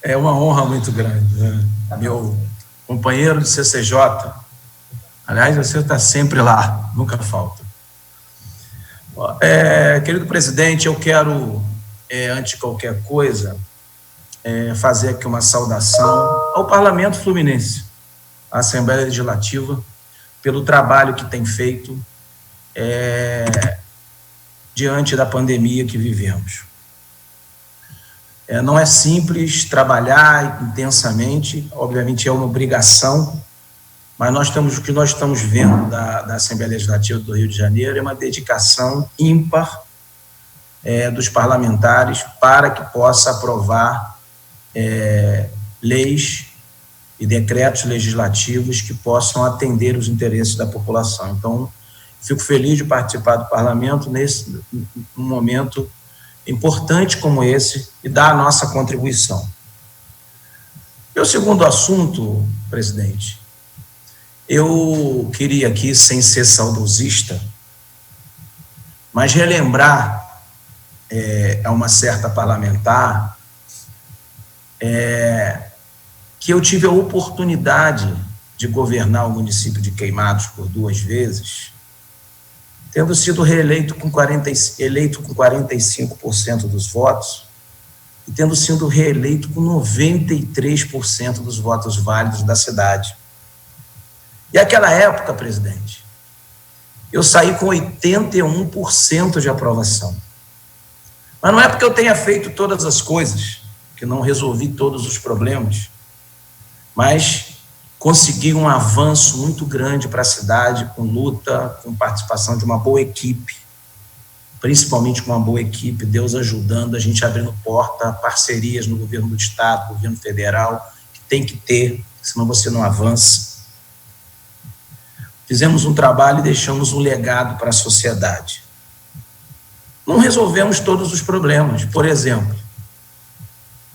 É uma honra muito grande, né? Meu companheiro de CCJ, aliás, você está sempre lá, nunca falta. Querido presidente, eu quero, antes de qualquer coisa, fazer aqui uma saudação ao Parlamento Fluminense, à Assembleia Legislativa, pelo trabalho que tem feito diante da pandemia que vivemos. Não é simples trabalhar intensamente, obviamente é uma obrigação, mas o que nós estamos vendo da Assembleia Legislativa do Rio de Janeiro é uma dedicação ímpar dos parlamentares para que possa aprovar leis e decretos legislativos que possam atender os interesses da população. Então, fico feliz de participar do parlamento num momento importante como esse e dar a nossa contribuição. E o segundo assunto, presidente, eu queria aqui, sem ser saudosista, mas relembrar a uma certa parlamentar que eu tive a oportunidade de governar o município de Queimados por 2 vezes, tendo sido eleito com 45% dos votos e tendo sido reeleito com 93% dos votos válidos da cidade. E naquela época, presidente, eu saí com 81% de aprovação. Mas não é porque eu tenha feito todas as coisas, que não resolvi todos os problemas, mas consegui um avanço muito grande para a cidade, com luta, com participação de uma boa equipe, principalmente com uma boa equipe, Deus ajudando, a gente abrindo porta, parcerias no governo do estado, governo federal, que tem que ter, senão você não avança. Fizemos um trabalho e deixamos um legado para a sociedade. Não resolvemos todos os problemas. Por exemplo,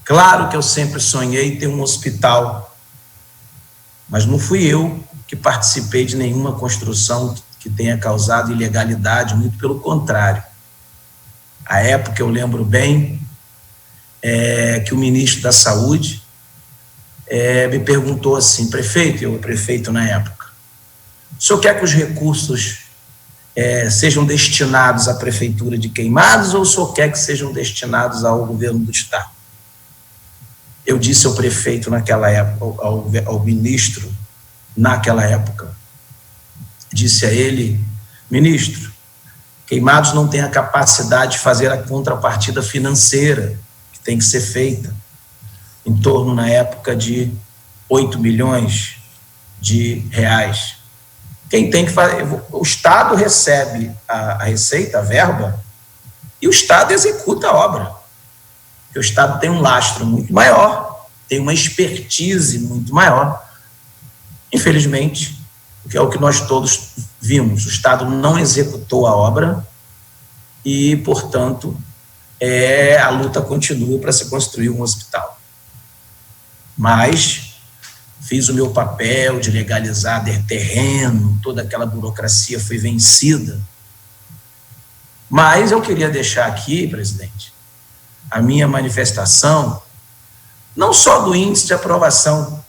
claro que eu sempre sonhei ter um hospital, mas não fui eu que participei de nenhuma construção que tenha causado ilegalidade, muito pelo contrário. À época, eu lembro bem que o ministro da Saúde me perguntou assim, prefeito, eu prefeito na época, o senhor quer que os recursos sejam destinados à Prefeitura de Queimados ou o senhor quer que sejam destinados ao governo do estado? Eu disse ao prefeito naquela época, ao ministro naquela época, disse a ele, ministro, Queimados não tem a capacidade de fazer a contrapartida financeira que tem que ser feita, em torno, na época, de 8 milhões de reais. Quem tem que fazer, o Estado recebe a receita, a verba, e o Estado executa a obra. Porque o Estado tem um lastro muito maior, tem uma expertise muito maior. Infelizmente, que é o que nós todos vimos, o Estado não executou a obra e, portanto, a luta continua para se construir um hospital. Mas fiz o meu papel de legalizar terreno, toda aquela burocracia foi vencida. Mas eu queria deixar aqui, presidente, a minha manifestação, não só do índice de aprovação,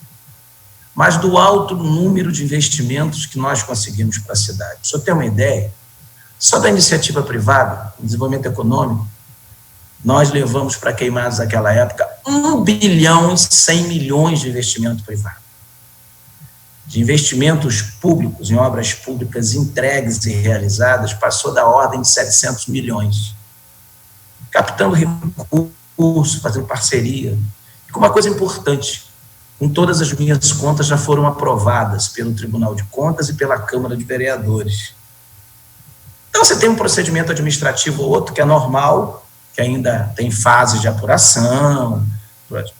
mas do alto número de investimentos que nós conseguimos para a cidade. O senhor tem uma ideia? Só da iniciativa privada, desenvolvimento econômico, nós levamos para Queimados naquela época 1 bilhão e 100 milhões de investimento privado. De investimentos públicos, em obras públicas entregues e realizadas, passou da ordem de 700 milhões. Captando recursos, fazendo parceria. E com uma coisa importante, com todas as minhas contas já foram aprovadas pelo Tribunal de Contas e pela Câmara de Vereadores. Então, você tem um procedimento administrativo ou outro que é normal, que ainda tem fases de apuração,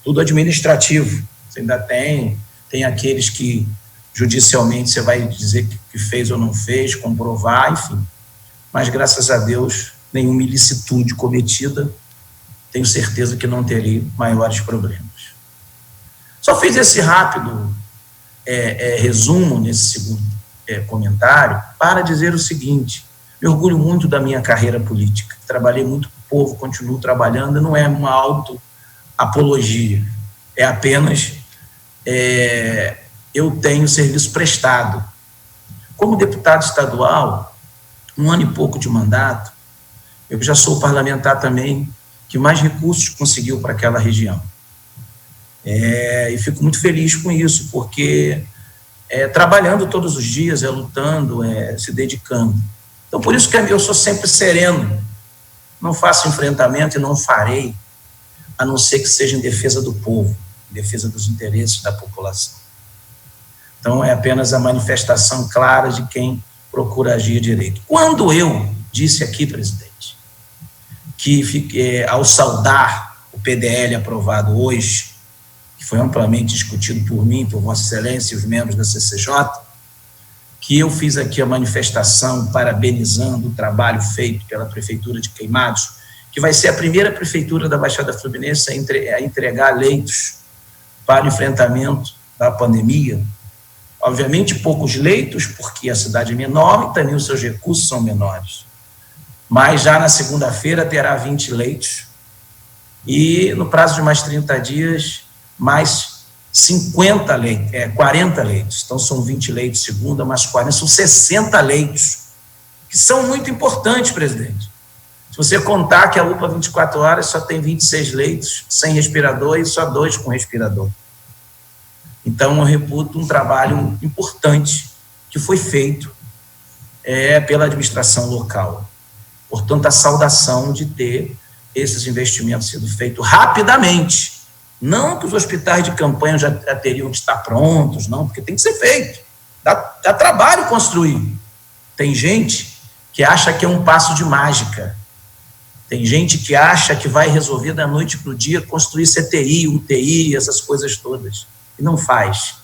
tudo administrativo. Você ainda tem aqueles que judicialmente você vai dizer que fez ou não fez, comprovar, enfim. Mas, graças a Deus, nenhuma ilicitude cometida, tenho certeza que não terei maiores problemas. Só fiz esse rápido resumo nesse segundo comentário para dizer o seguinte, me orgulho muito da minha carreira política, trabalhei muito com o povo, continuo trabalhando, não é uma auto-apologia, é apenas eu tenho serviço prestado. Como deputado estadual, 1 ano e pouco de mandato, eu já sou o parlamentar também que mais recursos conseguiu para aquela região. E fico muito feliz com isso, porque trabalhando todos os dias, lutando, se dedicando. Então, por isso que eu sou sempre sereno, não faço enfrentamento e não farei, a não ser que seja em defesa do povo, em defesa dos interesses da população. Então, é apenas a manifestação clara de quem procura agir direito. Quando eu disse aqui, presidente, que ao saudar o PDL aprovado hoje, que foi amplamente discutido por mim, por Vossa Excelência e os membros da CCJ, que eu fiz aqui a manifestação parabenizando o trabalho feito pela Prefeitura de Queimados, que vai ser a primeira prefeitura da Baixada Fluminense a entregar leitos para o enfrentamento da pandemia. Obviamente, poucos leitos, porque a cidade é menor e também os seus recursos são menores. Mas já na segunda-feira terá 20 leitos e no prazo de mais 30 dias, mais 50 leitos, 40 leitos. Então, são 20 leitos segunda, mais 40, são 60 leitos, que são muito importantes, presidente. Se você contar que a UPA 24 horas só tem 26 leitos sem respirador e só 2 com respirador. Então, eu reputo um trabalho importante que foi feito pela administração local. Portanto, a saudação de ter esses investimentos sido feitos rapidamente. Não que os hospitais de campanha já teriam que estar prontos, não, porque tem que ser feito. Dá trabalho construir. Tem gente que acha que é um passo de mágica. Tem gente que acha que vai resolver da noite para o dia construir CTI, UTI, essas coisas todas. E não faz.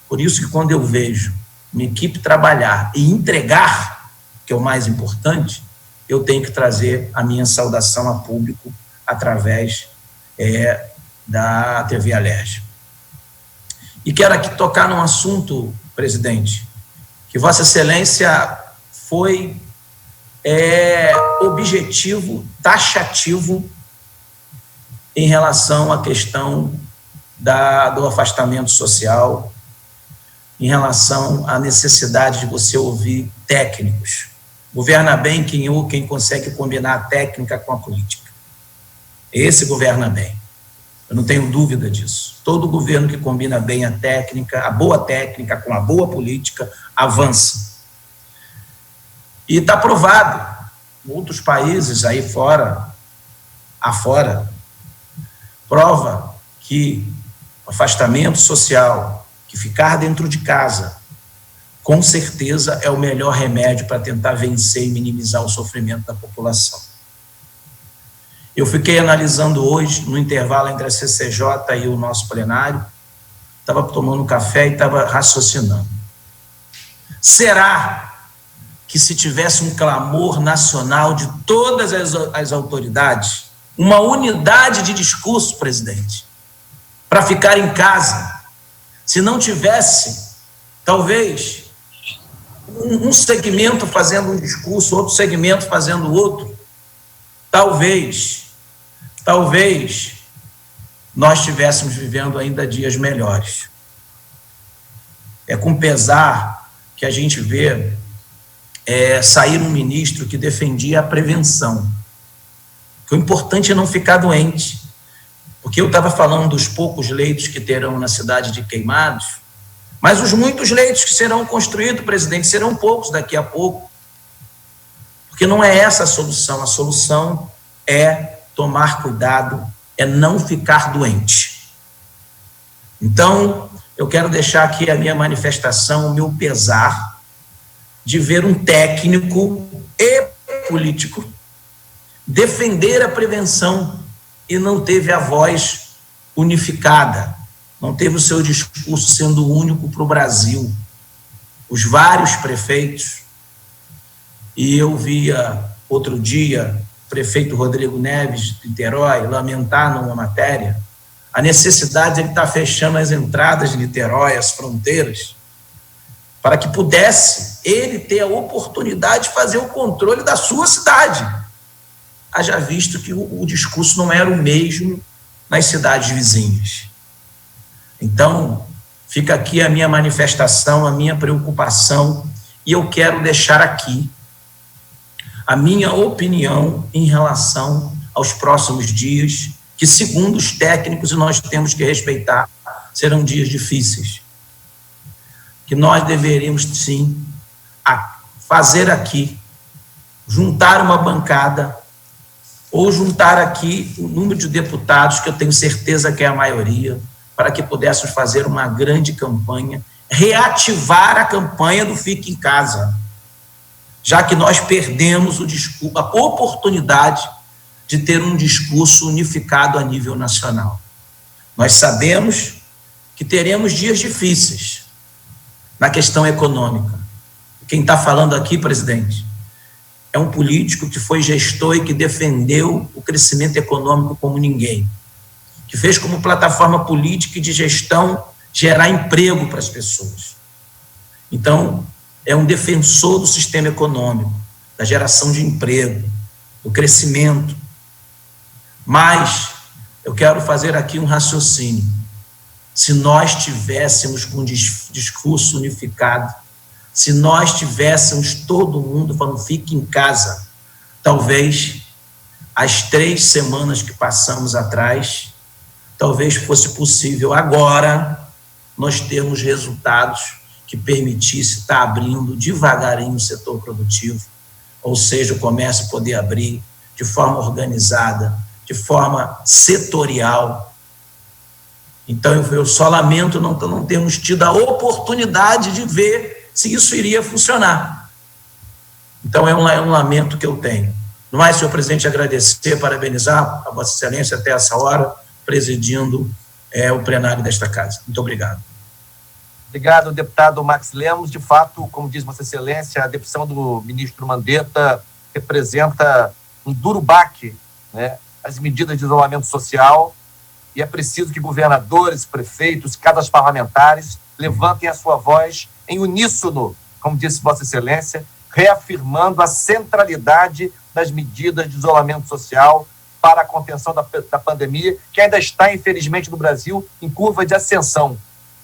Por isso que quando eu vejo minha equipe trabalhar e entregar, que é o mais importante, eu tenho que trazer a minha saudação a público através da TV Alerj. E quero aqui tocar num assunto, presidente, que Vossa Excelência foi objetivo, taxativo em relação à questão do afastamento social, em relação à necessidade de você ouvir técnicos. Governa bem quem consegue combinar a técnica com a política. Esse governa bem. Eu não tenho dúvida disso. Todo governo que combina bem a boa técnica com a boa política, avança. E está provado. Outros países aí afora, prova que o afastamento social, que ficar dentro de casa, com certeza é o melhor remédio para tentar vencer e minimizar o sofrimento da população. Eu fiquei analisando hoje, no intervalo entre a CCJ e o nosso plenário, estava tomando um café e estava raciocinando. Será que se tivesse um clamor nacional de todas as autoridades, uma unidade de discurso, presidente, para ficar em casa, se não tivesse, talvez, um segmento fazendo um discurso, outro segmento fazendo outro, talvez nós estivéssemos vivendo ainda dias melhores. É com pesar que a gente vê sair um ministro que defendia a prevenção. Que o importante é não ficar doente. Porque eu estava falando dos poucos leitos que terão na cidade de Queimados, mas os muitos leitos que serão construídos, presidente, serão poucos daqui a pouco. Porque não é essa a solução é tomar cuidado, é não ficar doente. Então, eu quero deixar aqui a minha manifestação, o meu pesar de ver um técnico e político defender a prevenção e não teve a voz unificada, não teve o seu discurso sendo único para o Brasil. Os vários prefeitos, e eu via outro dia o prefeito Rodrigo Neves de Niterói lamentar numa matéria a necessidade de ele estar fechando as entradas de Niterói, as fronteiras, para que pudesse ele ter a oportunidade de fazer o controle da sua cidade. Haja visto que o discurso não era o mesmo nas cidades vizinhas. Então, fica aqui a minha manifestação, a minha preocupação, e eu quero deixar aqui a minha opinião em relação aos próximos dias, que, segundo os técnicos, e nós temos que respeitar, serão dias difíceis. Que nós deveríamos, sim, fazer aqui, juntar uma bancada, ou juntar aqui o número de deputados, que eu tenho certeza que é a maioria, para que pudéssemos fazer uma grande campanha, reativar a campanha do Fique em Casa, já que nós perdemos a oportunidade de ter um discurso unificado a nível nacional. Nós sabemos que teremos dias difíceis na questão econômica. Quem está falando aqui, presidente, é um político que foi gestor e que defendeu o crescimento econômico como ninguém, que fez como plataforma política e de gestão gerar emprego para as pessoas. Então, é um defensor do sistema econômico, da geração de emprego, do crescimento. Mas eu quero fazer aqui um raciocínio. Se nós tivéssemos com um discurso unificado, se nós tivéssemos todo mundo falando fique em casa, talvez as 3 semanas que passamos atrás, talvez fosse possível agora nós termos resultados que permitisse estar abrindo devagarinho o setor produtivo, ou seja, o comércio poder abrir de forma organizada, de forma setorial. Então, eu só lamento não termos tido a oportunidade de ver se isso iria funcionar. Então, é um lamento que eu tenho. No mais, senhor presidente, agradecer, parabenizar a Vossa Excelência até essa hora, presidindo o plenário desta casa. Muito obrigado. Obrigado, deputado Max Lemos. De fato, como diz Vossa Excelência, a demissão do ministro Mandetta representa um duro baque, né, às medidas de isolamento social, e é preciso que governadores, prefeitos, casas parlamentares levantem a sua voz em uníssono, como disse Vossa Excelência, reafirmando a centralidade das medidas de isolamento social para a contenção da pandemia, que ainda está, infelizmente, no Brasil, em curva de ascensão.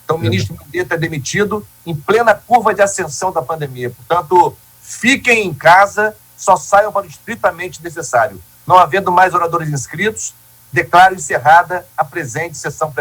Então, o ministro Mandetta é demitido em plena curva de ascensão da pandemia. Portanto, fiquem em casa, só saiam para o estritamente necessário. Não havendo mais oradores inscritos, declaro encerrada a presente sessão plenária.